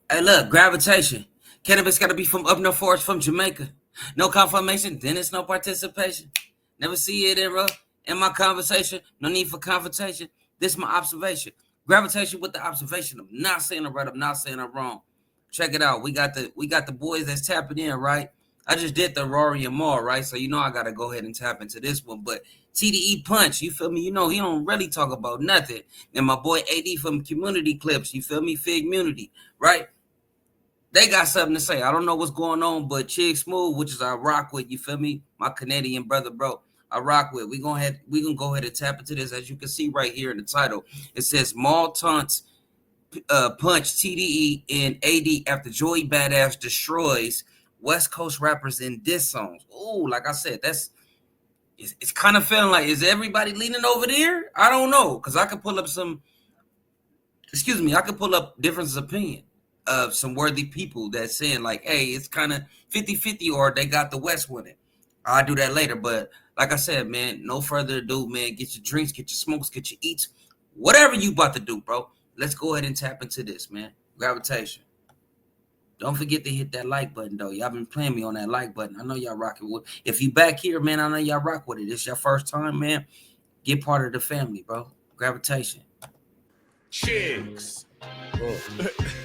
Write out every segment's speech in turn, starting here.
Hey, look, gravitation. Cannabis got to be from up north forest from Jamaica. No confirmation, then it's no participation. Never see it in my conversation. No need for confrontation. This is my observation. Gravitation with the observation. I'm not saying I'm right. I'm not saying I'm wrong. Check it out. We got the boys that's tapping in, right? I just did the Rory and Maul, right? So you know I gotta go ahead and tap into this one. But TDE Punch, you feel me? You know he don't really talk about nothing. And my boy AD from Community Clips, you feel me? Figmunity, right? They got something to say. I don't know what's going on, but ChigsSmooth, which is I rock with, you feel me? My Canadian brother, bro. I rock with. We gonna go ahead and tap into this. As you can see right here in the title, it says Maul taunts Punch TDE and AD after Joey Badass destroys West Coast rappers in diss songs. Oh, like I said, it's kind of feeling like, is everybody leaning over there? I don't know, because I could pull up I could pull up difference of opinion of some worthy people that's saying like, hey, it's kind of 50-50 or they got the West winning. I'll do that later. But like I said, man, no further ado, man. Get your drinks, get your smokes, get your eats, whatever you about to do, bro. Let's go ahead and tap into this, man. Gravitation. Don't forget to hit that like button, though. Y'all been playing me on that like button. I know y'all rocking with. If you back here, man, I know y'all rock with it. It's your first time, man. Get part of the family, bro. Gravitation. Chigs.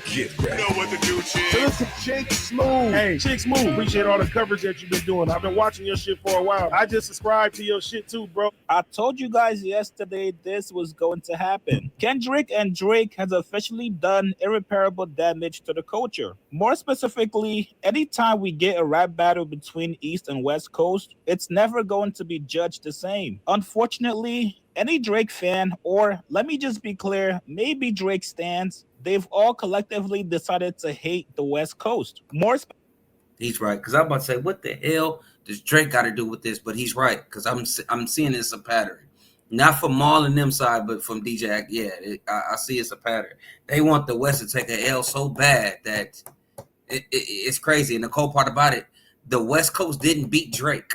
Get ready. You know what to do, Chigs. Listen, ChigsSmooth. Hey, ChigsSmooth, appreciate all the coverage that you've been doing. I've been watching your shit for a while. I just subscribed to your shit too, bro. I told you guys yesterday this was going to happen. Kendrick and Drake has officially done irreparable damage to the culture. More specifically, anytime we get a rap battle between East and West Coast, it's never going to be judged the same. Unfortunately, any Drake fan, or let me just be clear, maybe Drake stans, they've all collectively decided to hate the West Coast. He's right, because I'm about to say, what the hell does Drake got to do with this? But he's right, because I'm seeing it's a pattern. Not from Maul and them side, but from DJ. Yeah, I see it's a pattern. They want the West to take a L so bad that it's crazy. And the cool part about it, the West Coast didn't beat Drake.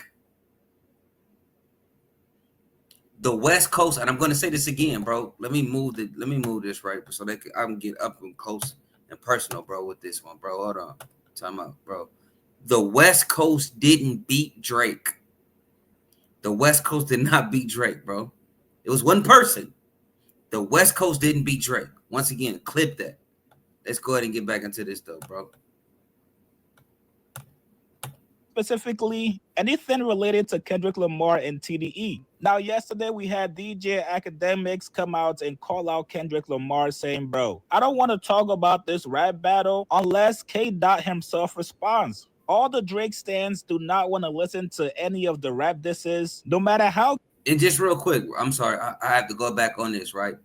The West Coast, and I'm going to say this again, bro. Let me move this right, so I can get up and close and personal, bro, with this one, bro. Hold on, time out, bro. The West Coast didn't beat Drake. The West Coast did not beat Drake, bro. It was one person. The West Coast didn't beat Drake. Once again, clip that. Let's go ahead and get back into this, though, bro. Specifically, anything related to Kendrick Lamar and TDE. Now, yesterday we had DJ Academics come out and call out Kendrick Lamar saying, bro, I don't want to talk about this rap battle unless K. Dot himself responds. All the Drake stands do not want to listen to any of the rap disses, no matter how. And just real quick, I'm sorry, I have to go back on this, right?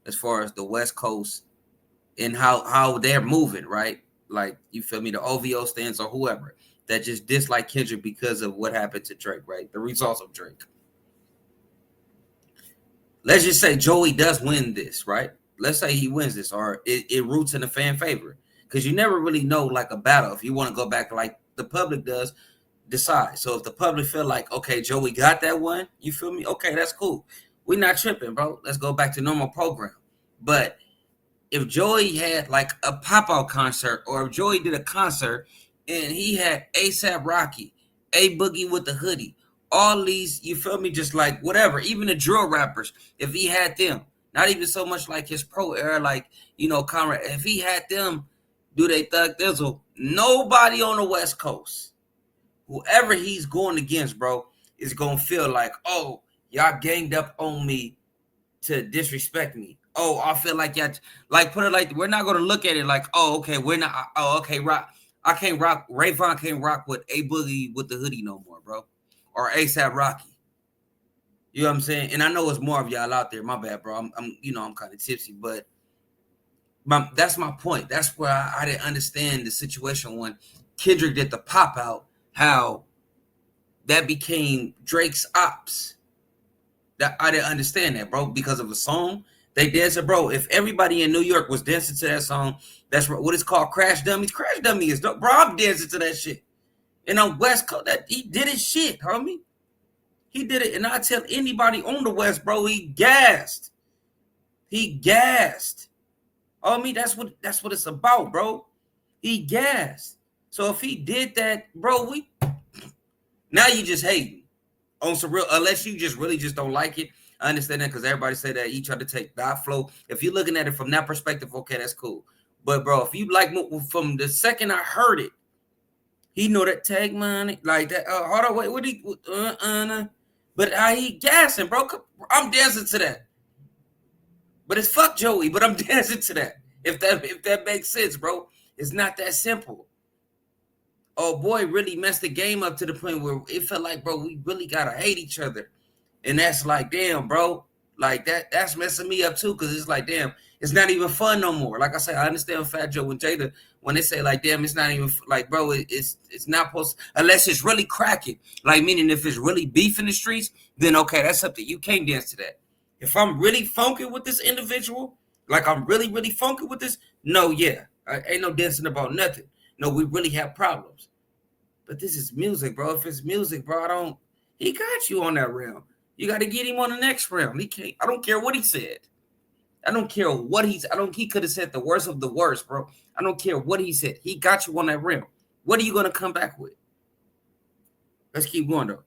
As far as the West Coast and how they're moving, right? Like, you feel me? The OVO stands or whoever that just dislike Kendrick because of what happened to Drake, right? The results of Drake. Let's just say Joey does win this, right? Let's say he wins this, or it roots in the fan favor. Because you never really know, like, a battle. If you want to go back like the public does, decide. So if the public feel like, okay, Joey got that one, you feel me? Okay, that's cool. We're not tripping, bro. Let's go back to normal program. But if Joey had like a pop-out concert, or if Joey did a concert and he had A$AP Rocky, A Boogie with the Hoodie, all these, you feel me, just like whatever, even the drill rappers, if he had them, not even so much like his pro era, like, you know, Conrad, if he had them do they Thug Thizzle, nobody on the West Coast, whoever he's going against, bro, is going to feel like, oh, y'all ganged up on me to disrespect me. Oh, I feel like y'all, like, put it like, we're not going to look at it like, oh, okay, we're not, oh, okay, rock. I can't rock, Rayvon can't rock with A Boogie with the Hoodie no more, bro. Or A$AP Rocky. You know what I'm saying? And I know it's more of y'all out there. My bad, bro. I'm you know, I'm kind of tipsy, but that's my point. That's where I didn't understand the situation when Kendrick did the pop out, how that became Drake's ops. That I didn't understand that, bro, because of a song. They danced, bro. If everybody in New York was dancing to that song, that's what it's called, Crash Dummies. Crash Dummy is dope, bro. I'm dancing to that shit. And on West Coast, that he did his shit, homie. He did it, and I tell anybody on the West, bro, he gassed. He gassed. Oh, me, that's what it's about, bro. He gassed. So if he did that, bro, now you just hating on some real, unless you just really just don't like it. I understand that because everybody say that each other take that flow. If you're looking at it from that perspective, okay, that's cool. But bro, if you like from the second I heard it, he know that tag money like that. Hold on, wait, what he? But he gassing, bro. I'm dancing to that. But it's fuck Joey. But I'm dancing to that. If that makes sense, bro. It's not that simple. Oh boy, really messed the game up to the point where it felt like, bro, we really gotta hate each other. And that's like, damn, bro. Like that's messing me up too, because it's like, damn, it's not even fun no more. Like I said, I understand Fat Joe and Jada when they say like, damn, it's not even like, bro, it's not supposed to, unless it's really cracking. Like, meaning if it's really beef in the streets, then okay, that's something you can't dance to that. If I'm really funky with this individual, like I'm really, really funky with this, no, yeah, ain't no dancing about nothing. No, we really have problems. But this is music, bro. If it's music, bro, he got you on that round. You got to get him on the next round. He can't. I don't care what he said. I don't care what he could have said the worst of the worst, bro. I don't care what he said. He got you on that round. What are you going to come back with? Let's keep going, though.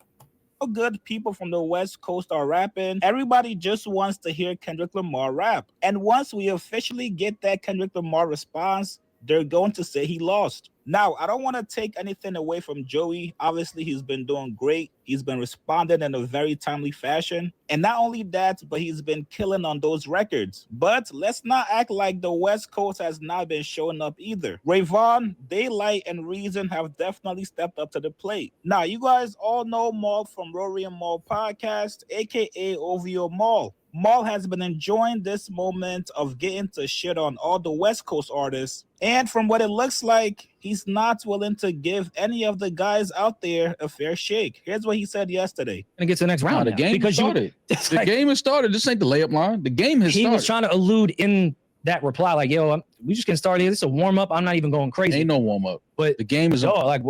Good people from the West Coast are rapping. Everybody just wants to hear Kendrick Lamar rap. And once we officially get that Kendrick Lamar response, they're going to say he lost. Now, I don't want to take anything away from Joey. Obviously, he's been doing great. He's been responding in a very timely fashion. And not only that, but he's been killing on those records. But let's not act like the West Coast has not been showing up either. Rayvon, Daylight, and Reason have definitely stepped up to the plate. Now, you guys all know Maul from Rory and Maul podcast, aka OVA Maul. Maul has been enjoying this moment of getting to shit on all the West Coast artists. And from what it looks like, he's not willing to give any of the guys out there a fair shake. Here's what he said yesterday. And get to the next round. The game has started. The game has started. This ain't the layup line. The game has started. He was trying to allude in that reply, like, yo, we just getting started here. This is a warm up. I'm not even going crazy. Ain't no warm up. But the game is on. Like,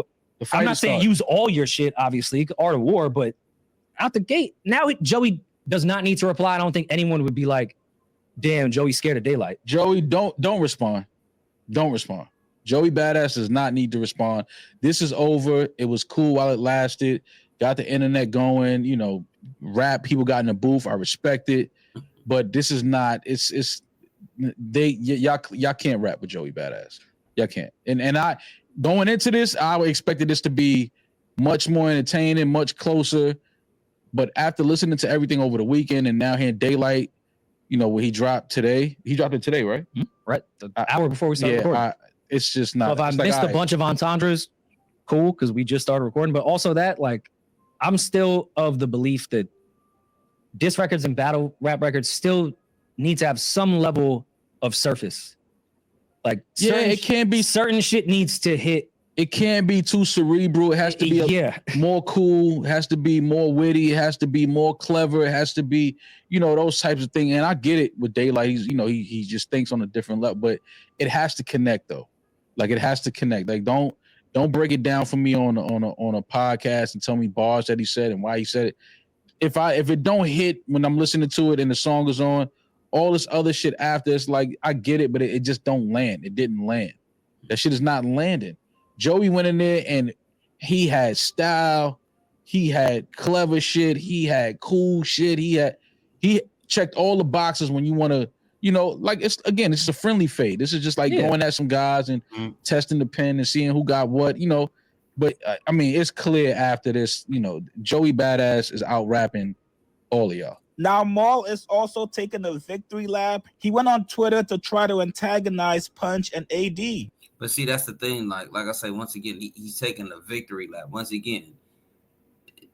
I'm not saying use all your shit, obviously, Art of War, but out the gate. Now Joey does not need to reply. I don't think anyone would be like, damn, Joey's scared of Daylight. Joey, don't respond. Don't respond. Joey Badass does not need to respond. This is over. It was cool while it lasted. Got the internet going, rap, people got in the booth. I respect it. But this is not, y'all can't rap with Joey Badass. Y'all can't. And I going into this, I expected this to be much more entertaining, much closer. But after listening to everything over the weekend and now hearing Daylight, where he dropped today. He dropped it today, right? Mm-hmm. Right. The hour before we started recording. It's just not. So if I missed a bunch of entendres, cool, because we just started recording. But also that, like, I'm still of the belief that diss records and battle rap records still need to have some level of surface. Like, it can be certain shit needs to hit. It can't be too cerebral. It has to be more cool. It has to be more witty. It has to be more clever. It has to be, those types of things. And I get it with Daylight. He's, he just thinks on a different level. But it has to connect though. Like it has to connect. Like don't break it down for me on a podcast and tell me bars that he said and why he said it. If it don't hit when I'm listening to it and the song is on, all this other shit after, it's like I get it, but it just don't land. It didn't land. That shit is not landing. Joey went in there and he had style, he had clever shit, he had cool shit, he checked all the boxes when you want to, like it's a friendly fade. This is just like going at some guys and testing the pen and seeing who got what, But I mean, it's clear after this, Joey Badass is out rapping all of y'all. Now, Maul is also taking a victory lap. He went on Twitter to try to antagonize Punch and AD. But see, that's the thing. Like I say, once again, he's taking a victory lap. Once again,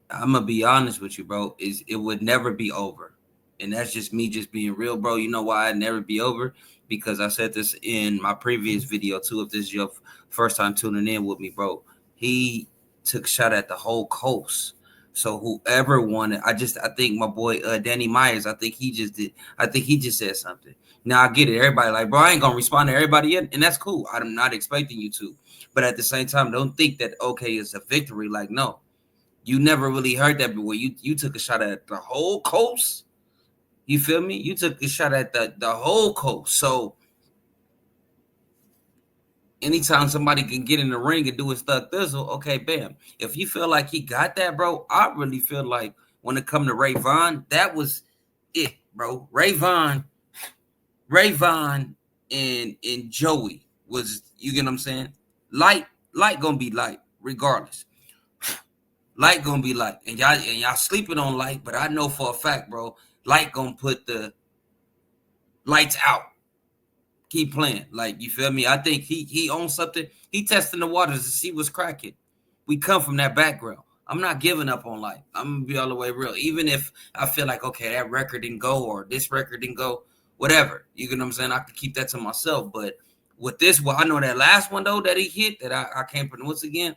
I'm gonna be honest with you, bro. It would never be over, and that's just me, just being real, bro. You know why I'd never be over? Because I said this in my previous video too. If this is your first time tuning in with me, bro, he took a shot at the whole coast. So whoever wanted, I think my boy Danny Myers, I think he just said something. Now I get it. Everybody like, bro, I ain't gonna respond to everybody yet, and that's cool. I'm not expecting you to, but at the same time, don't think that it's a victory. Like, no, you never really heard that before. You took a shot at the whole coast. You feel me? You took a shot at the whole coast. So anytime somebody can get in the ring and do his thug thizzle, okay, bam. If you feel like he got that, bro, I really feel like when it come to Ray Vaughn, that was it, bro. Ray Vaughn and Joey was, you get what I'm saying? Light gonna be light, regardless. Light gonna be light. And y'all sleeping on Light, but I know for a fact, bro, Light gonna put the lights out. Keep playing. Like, you feel me? I think he owns something. He testing the waters to see what's cracking. We come from that background. I'm not giving up on Light. I'm gonna be all the way real. Even if I feel like, okay, that record didn't go or this record didn't go, whatever. You get what I'm saying? I could keep that to myself. But with this, well, I know that last one though that he hit that I can't pronounce again.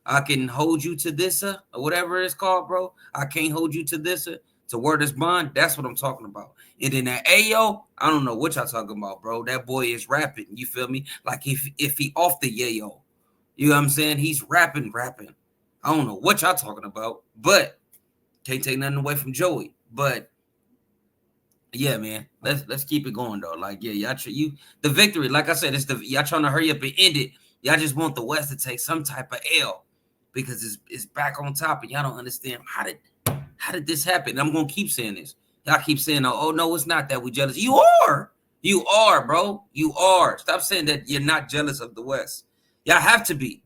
I can hold you to this or whatever it's called, bro. I can't hold you to this to word is bond. That's what I'm talking about. And then that Ayo, I don't know what y'all talking about, bro. That boy is rapping. You feel me? Like if he off the yayo, you know what I'm saying? He's rapping. I don't know what y'all talking about, but can't take nothing away from Joey. But yeah, man, let's keep it going though. Like, yeah, y'all the victory. Like I said, it's y'all trying to hurry up and end it. Y'all just want the West to take some type of L because it's back on top, and y'all don't understand how did this happen. And I'm gonna keep saying this. Y'all keep saying, oh no, it's not that we jealous. You are, bro. You are. Stop saying that you're not jealous of the West. Y'all have to be.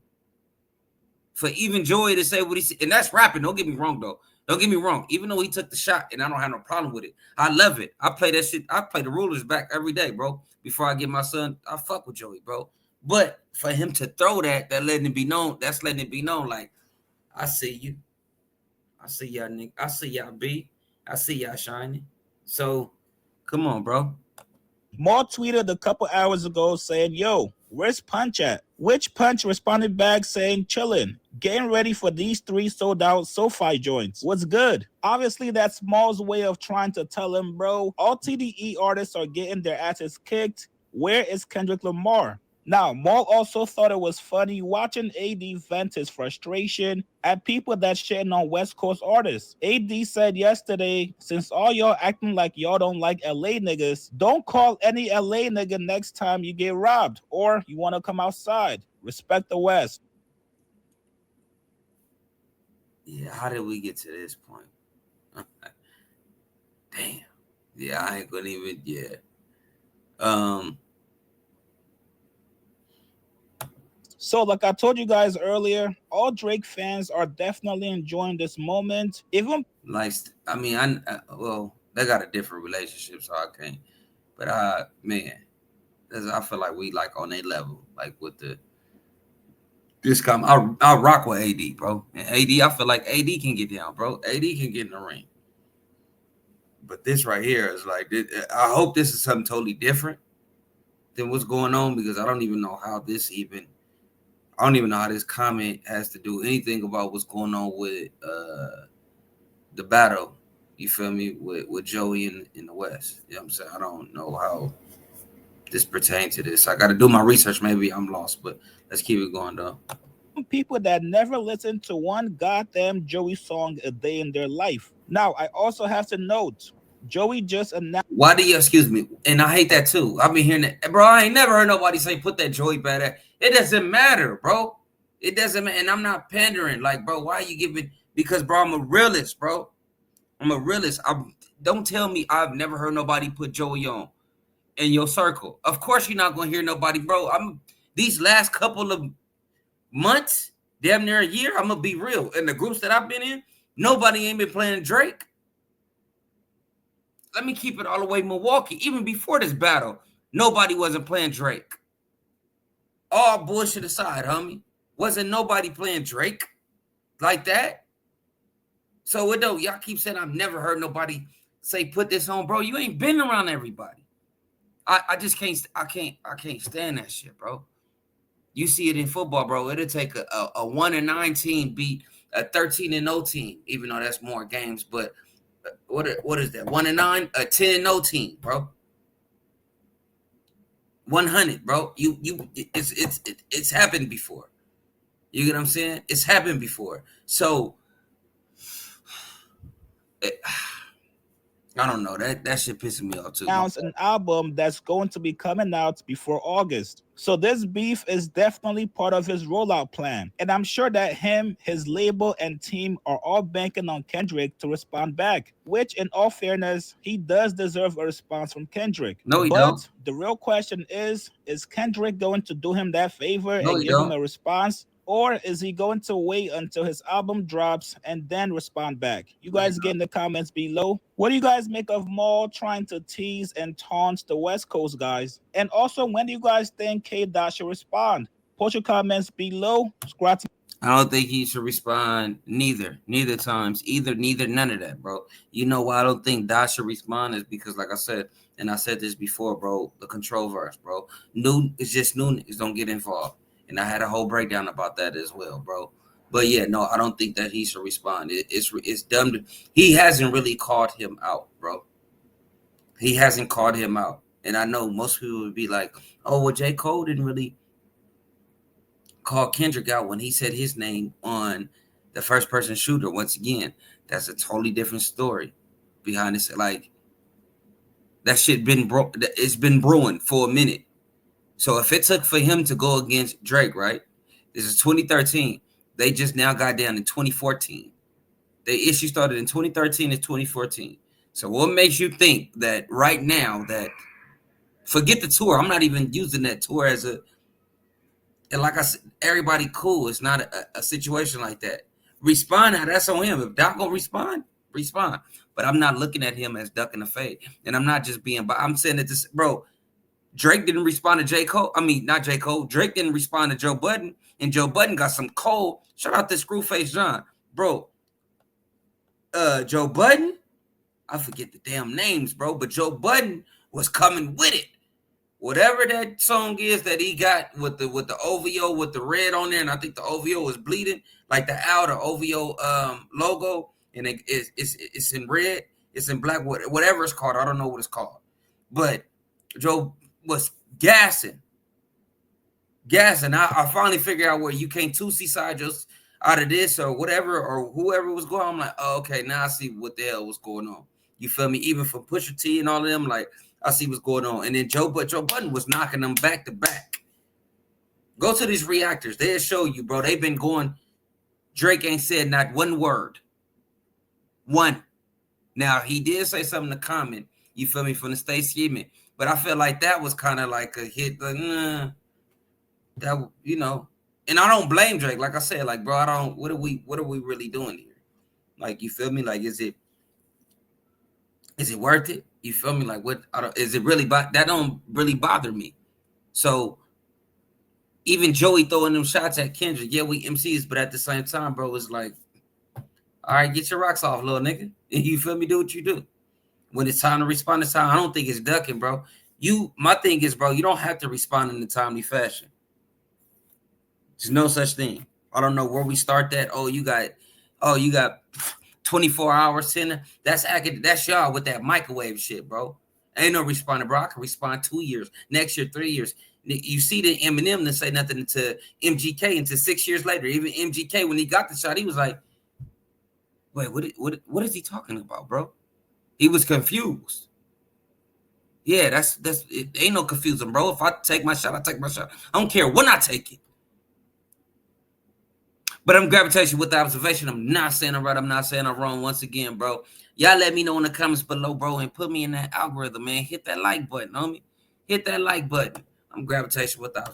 For even Joey to say what he said, and that's rapping. Don't get me wrong, though. Don't get me wrong. Even though he took the shot, and I don't have no problem with it, I love it. I play that shit. I play the rulers back every day, bro. Before I get my son, I fuck with Joey, bro. But for him to throw that letting it be known, that's letting it be known. Like, I see you. I see y'all, nigga. I see y'all B. I see y'all shining. So, come on, bro. Maul tweeted a couple hours ago saying, yo, where's Punch at? Which Punch responded back saying, chillin', getting ready for these 3 sold out SoFi joints. What's good? Obviously, that's Maul's way of trying to tell him, bro, all TDE artists are getting their asses kicked. Where is Kendrick Lamar? Now, Maul also thought it was funny watching AD vent his frustration at people that shitting on West Coast artists. AD said yesterday, since all y'all acting like y'all don't like LA niggas, don't call any LA nigga next time you get robbed or you want to come outside. Respect the West. Yeah, how did we get to this point? Damn. Yeah, I ain't gonna even, yeah. So, like I told you guys earlier, all Drake fans are definitely enjoying this moment. Even like, I mean, well, they got a different relationship, so I can't. But man, I feel like we like on a level, like with this come. I'll rock with AD, bro. And AD, I feel like AD can get down, bro. AD can get in the ring. But this right here is like, I hope this is something totally different than what's going on, because I don't even know how this comment has to do anything about what's going on with the battle. You feel me? With Joey in the West. You know what I'm saying? I don't know how this pertains to this. I got to do my research. Maybe I'm lost, but let's keep it going, though. People that never listened to one goddamn Joey song a day in their life. Now, I also have to note, Joey just announced. Why do you, excuse me? And I hate that too. I've been hearing that, bro. I ain't never heard nobody say put that Joey bad at. It doesn't matter, bro. It doesn't matter. And I'm not pandering. Like, bro, why are you giving? Because, bro, I'm a realist, bro. I'm a realist. Don't tell me I've never heard nobody put Joey on in your circle. Of course, you're not gonna hear nobody, bro. These last couple of months, damn near a year, I'm gonna be real. In the groups that I've been in, nobody ain't been playing Drake. Let me keep it all the way Milwaukee. Even before this battle, nobody wasn't playing Drake. All bullshit aside, homie. Wasn't nobody playing Drake like that. So it don't, y'all keep saying I've never heard nobody say put this on, bro. You ain't been around everybody. I just can't stand that shit, bro. You see it in football, bro. It'll take a 1-9 team beat a 13-0 team, even though that's more games, but what is that? 1-9, a 10-0 team, bro. 100, bro. It's happened before. You get what I'm saying? It's happened before. So I don't know. That shit pissing me off too. Announce an album that's going to be coming out before August. So this beef is definitely part of his rollout plan. And I'm sure that him, his label, and team are all banking on Kendrick to respond back, which in all fairness, he does deserve a response from Kendrick. No, he but don't. The real question is Kendrick going to do him that favor No, and he give him don't. a response? Or is he going to wait until his album drops and then respond back? You guys get in the comments below. What do you guys make of Maul trying to tease and taunt the West Coast guys? And also, when do you guys think K-Dot should respond? Post your comments below. Subscribe to I don't think he should respond neither times. Neither, none of that, bro. You know why I don't think Dot should respond is because, like I said, and I said this before, bro, the control verse, bro. It's just new niggas don't get involved. And I had a whole breakdown about that as well, bro. But yeah, no, I don't think that he should respond. It's dumb. He hasn't really called him out, bro. He hasn't called him out. And I know most people would be like, oh, well, J. Cole didn't really call Kendrick out when he said his name on the first person shooter. Once again, that's a totally different story behind this. Like, that shit it's been brewing for a minute. So if it took for him to go against Drake, right? This is 2013. They just now got down in 2014. The issue started in 2013 and 2014. So what makes you think that right now that, forget the tour, I'm not even using that tour as a, and like I said, everybody cool. It's not a situation like that. Respond now, that's on him. If Doc gonna respond. But I'm not looking at him as ducking the fade. And I'm not just being, but I'm saying that this, bro, Drake didn't respond to J. Cole. I mean, not J. Cole. Drake didn't respond to Joe Budden. And Joe Budden got some cold. Shout out to Screwface John. Bro, Joe Budden, I forget the damn names, bro. But Joe Budden was coming with it. Whatever that song is that he got with the OVO with the red on there, and I think the OVO was bleeding, like the OVO logo, and it's in red, it's in black, whatever it's called. I don't know what it's called. But Joe was gassing. I finally figured out where you can't 2C side just out of this or whatever, or whoever was going on. I'm like, oh, okay, now I see what the hell was going on. You feel me? Even for Pusha T and all of them, like, I see what's going on. And then Joe Budden was knocking them back to back. Go to these reactors. They'll show you, bro. They've been going. Drake ain't said not one word. One. Now, he did say something in the comment, you feel me, from the Stay Scheming. But I feel like that was kind of like a hit. Like, that, you know. And I don't blame Drake. Like I said, like, bro, I don't, what are we really doing here? Like, you feel me? Like, is it worth it? You feel me? Like, what? Is it really? That don't really bother me. So even Joey throwing them shots at Kendrick, yeah, we MCs, but at the same time, bro, it's like, all right, get your rocks off, little nigga. You feel me? Do what you do. When it's time to respond, it's time. I don't think it's ducking, bro. My thing is, bro, you don't have to respond in a timely fashion. There's no such thing. I don't know where we start that. Oh, you got 24 hours sender. That's y'all with that microwave shit, bro. Ain't no responding, bro. I can respond 2 years, next year, 3 years. You see the Eminem didn't say nothing to MGK until 6 years later. Even MGK, when he got the shot, he was like, wait, what is he talking about, bro? He was confused. Yeah, that's it. Ain't no confusing, bro. If I take my shot, I take my shot. I don't care when I take it. But I'm gravitating with the observation. I'm not saying I'm right. I'm not saying I'm wrong. Once again, bro, y'all let me know in the comments below, bro, and put me in that algorithm, man. Hit that like button, homie. Hit that like button. I'm gravitating with the